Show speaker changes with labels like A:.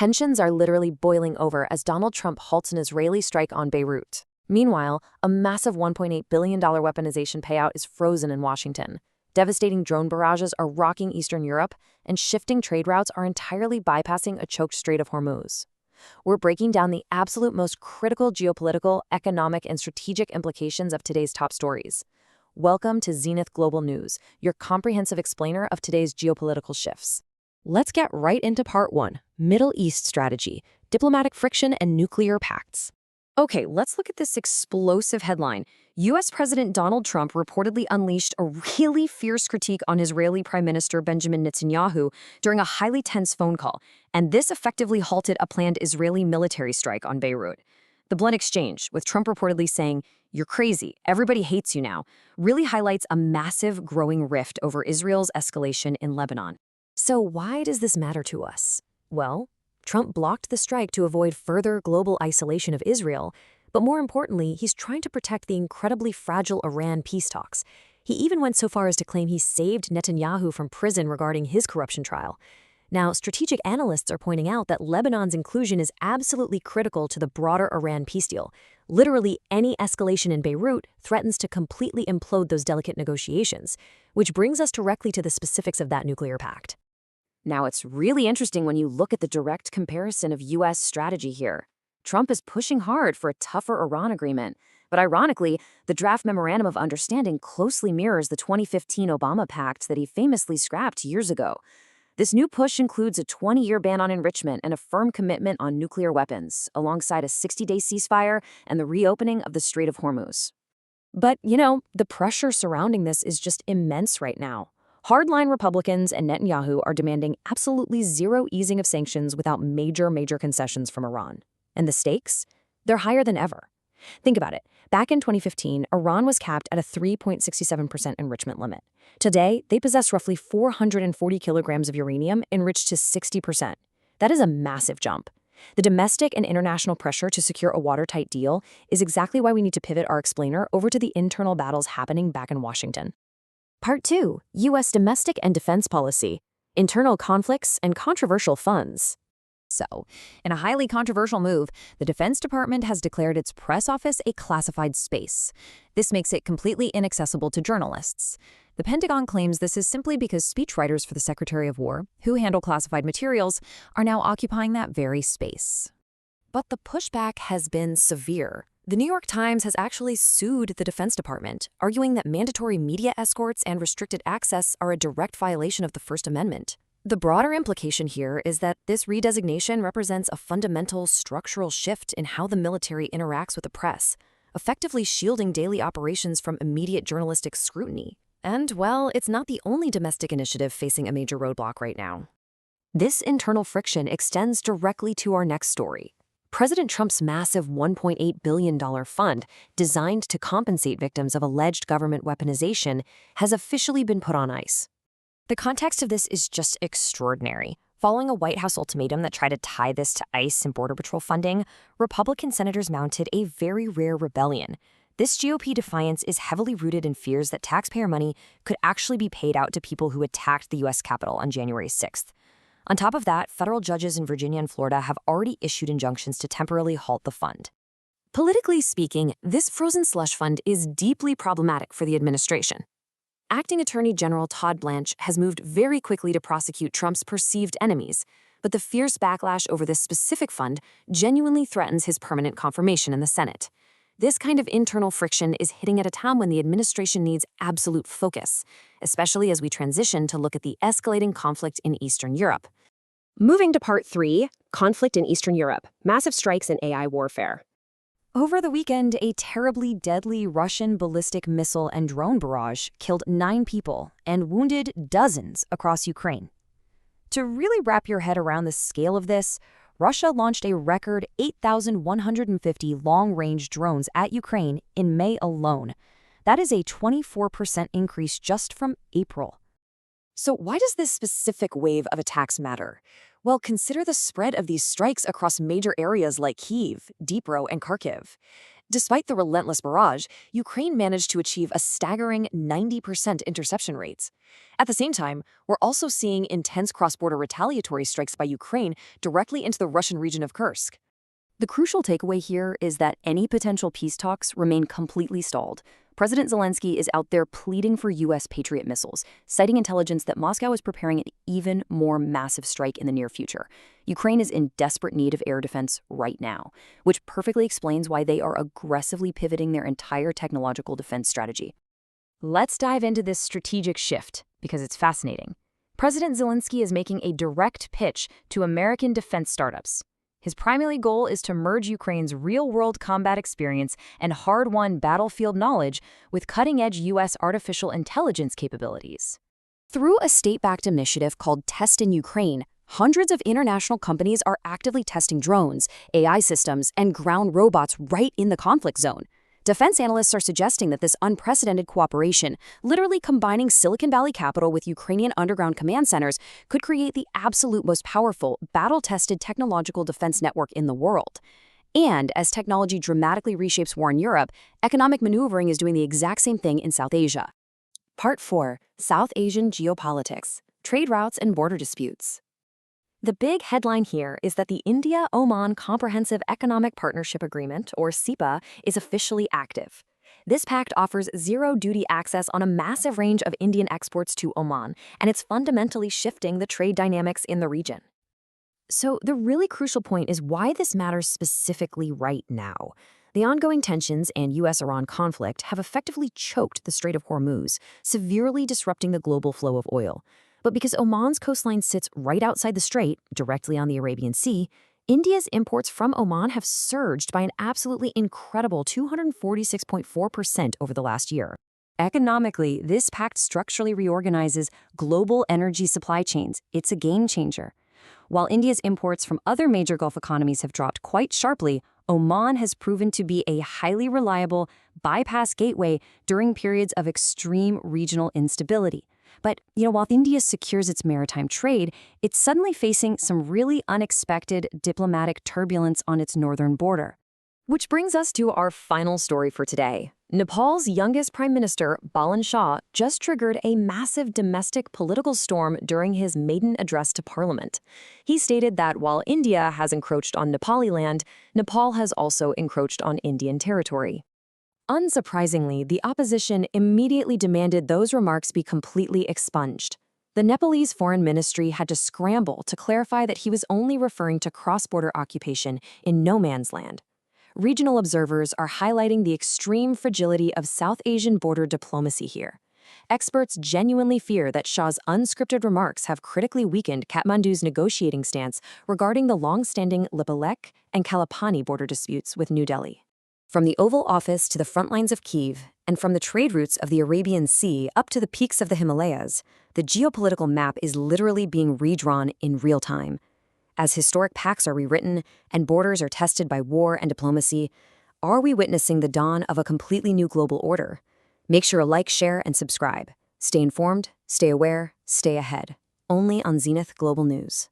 A: Tensions are literally boiling over as Donald Trump halts an Israeli strike on Beirut. Meanwhile, a massive $1.8 billion weaponization payout is frozen in Washington. Devastating drone barrages are rocking Eastern Europe, and shifting trade routes are entirely bypassing a choked Strait of Hormuz. We're breaking down the absolute most critical geopolitical, economic, and strategic implications of today's top stories. Welcome to Zenith Global News, your comprehensive explainer of today's geopolitical shifts. Let's get right into part 1, Middle East strategy, diplomatic friction, and nuclear pacts. Okay, let's look at this explosive headline. U.S. President Donald Trump reportedly unleashed a really fierce critique on Israeli Prime Minister Benjamin Netanyahu during a highly tense phone call, and this effectively halted a planned Israeli military strike on Beirut. The blunt exchange, with Trump reportedly saying, "You're crazy, everybody hates you now," really highlights a massive growing rift over Israel's escalation in Lebanon. So why does this matter to us? Well, Trump blocked the strike to avoid further global isolation of Israel, but more importantly, he's trying to protect the incredibly fragile Iran peace talks. He even went so far as to claim he saved Netanyahu from prison regarding his corruption trial. Now, strategic analysts are pointing out that Lebanon's inclusion is absolutely critical to the broader Iran peace deal. Literally, any escalation in Beirut threatens to completely implode those delicate negotiations, which brings us directly to the specifics of that nuclear pact. Now, it's really interesting when you look at the direct comparison of U.S. strategy here. Trump is pushing hard for a tougher Iran agreement, but ironically, the draft Memorandum of Understanding closely mirrors the 2015 Obama Pact that he famously scrapped years ago. This new push includes a 20-year ban on enrichment and a firm commitment on nuclear weapons, alongside a 60-day ceasefire and the reopening of the Strait of Hormuz. But, the pressure surrounding this is just immense right now. Hardline Republicans and Netanyahu are demanding absolutely zero easing of sanctions without major concessions from Iran. And the stakes? They're higher than ever. Think about it. Back in 2015, Iran was capped at a 3.67% enrichment limit. Today, they possess roughly 440 kilograms of uranium enriched to 60%. That is a massive jump. The domestic and international pressure to secure a watertight deal is exactly why we need to pivot our explainer over to the internal battles happening back in Washington. Part 2, U.S. Domestic and Defense Policy, Internal Conflicts and Controversial Funds. So, in a highly controversial move, the Defense Department has declared its press office a classified space. This makes it completely inaccessible to journalists. The Pentagon claims this is simply because speechwriters for the Secretary of War, who handle classified materials, are now occupying that very space. But the pushback has been severe. The New York Times has actually sued the Defense Department, arguing that mandatory media escorts and restricted access are a direct violation of the First Amendment. The broader implication here is that this redesignation represents a fundamental structural shift in how the military interacts with the press, effectively shielding daily operations from immediate journalistic scrutiny. And, well, it's not the only domestic initiative facing a major roadblock right now. This internal friction extends directly to our next story. President Trump's massive $1.8 billion fund, designed to compensate victims of alleged government weaponization, has officially been put on ice. The context of this is just extraordinary. Following a White House ultimatum that tried to tie this to ICE and Border Patrol funding, Republican senators mounted a very rare rebellion. This GOP defiance is heavily rooted in fears that taxpayer money could actually be paid out to people who attacked the U.S. Capitol on January 6th. On top of that, federal judges in Virginia and Florida have already issued injunctions to temporarily halt the fund. Politically speaking, this frozen slush fund is deeply problematic for the administration. Acting Attorney General Todd Blanche has moved very quickly to prosecute Trump's perceived enemies, but the fierce backlash over this specific fund genuinely threatens his permanent confirmation in the Senate. This kind of internal friction is hitting at a time when the administration needs absolute focus, especially as we transition to look at the escalating conflict in Eastern Europe. Moving to Part 3, Conflict in Eastern Europe, Massive Strikes and AI Warfare. Over the weekend, a terribly deadly Russian ballistic missile and drone barrage killed 9 people and wounded dozens across Ukraine. To really wrap your head around the scale of this, Russia launched a record 8,150 long-range drones at Ukraine in May alone. That is a 24% increase just from April. So why does this specific wave of attacks matter? Well, consider the spread of these strikes across major areas like Kyiv, Dnipro, and Kharkiv. Despite the relentless barrage, Ukraine managed to achieve a staggering 90% interception rates. At the same time, we're also seeing intense cross-border retaliatory strikes by Ukraine directly into the Russian region of Kursk. The crucial takeaway here is that any potential peace talks remain completely stalled. President Zelensky is out there pleading for U.S. Patriot missiles, citing intelligence that Moscow is preparing an even more massive strike in the near future. Ukraine is in desperate need of air defense right now, which perfectly explains why they are aggressively pivoting their entire technological defense strategy. Let's dive into this strategic shift, because it's fascinating. President Zelensky is making a direct pitch to American defense startups. His primary goal is to merge Ukraine's real-world combat experience and hard-won battlefield knowledge with cutting-edge U.S. artificial intelligence capabilities. Through a state-backed initiative called Test in Ukraine, hundreds of international companies are actively testing drones, AI systems, and ground robots right in the conflict zone. Defense analysts are suggesting that this unprecedented cooperation, literally combining Silicon Valley capital with Ukrainian underground command centers, could create the absolute most powerful, battle-tested technological defense network in the world. And as technology dramatically reshapes war in Europe, economic maneuvering is doing the exact same thing in South Asia. Part 4. South Asian Geopolitics, Trade Routes and Border Disputes. The big headline here is that the India Oman Comprehensive Economic Partnership Agreement, or CEPA, is officially active. This pact offers zero-duty access on a massive range of Indian exports to Oman, and it's fundamentally shifting the trade dynamics in the region. So the really crucial point is why this matters specifically right now. The ongoing tensions and U.S.-Iran conflict have effectively choked the Strait of Hormuz, severely disrupting the global flow of oil. But because Oman's coastline sits right outside the strait, directly on the Arabian Sea, India's imports from Oman have surged by an absolutely incredible 246.4% over the last year. Economically, this pact structurally reorganizes global energy supply chains. It's a game changer. While India's imports from other major Gulf economies have dropped quite sharply, Oman has proven to be a highly reliable bypass gateway during periods of extreme regional instability. But, while India secures its maritime trade, it's suddenly facing some really unexpected diplomatic turbulence on its northern border. Which brings us to our final story for today. Nepal's youngest prime minister, Balen Shah, just triggered a massive domestic political storm during his maiden address to parliament. He stated that while India has encroached on Nepali land, Nepal has also encroached on Indian territory. Unsurprisingly, the opposition immediately demanded those remarks be completely expunged. The Nepalese foreign ministry had to scramble to clarify that he was only referring to cross-border occupation in no man's land. Regional observers are highlighting the extreme fragility of South Asian border diplomacy here. Experts genuinely fear that Shah's unscripted remarks have critically weakened Kathmandu's negotiating stance regarding the long-standing Lipulekh and Kalapani border disputes with New Delhi. From the Oval Office to the front lines of Kyiv, and from the trade routes of the Arabian Sea up to the peaks of the Himalayas, the geopolitical map is literally being redrawn in real time. As historic pacts are rewritten and borders are tested by war and diplomacy, are we witnessing the dawn of a completely new global order? Make sure to like, share, and subscribe. Stay informed, stay aware, stay ahead. Only on Zenith Global News.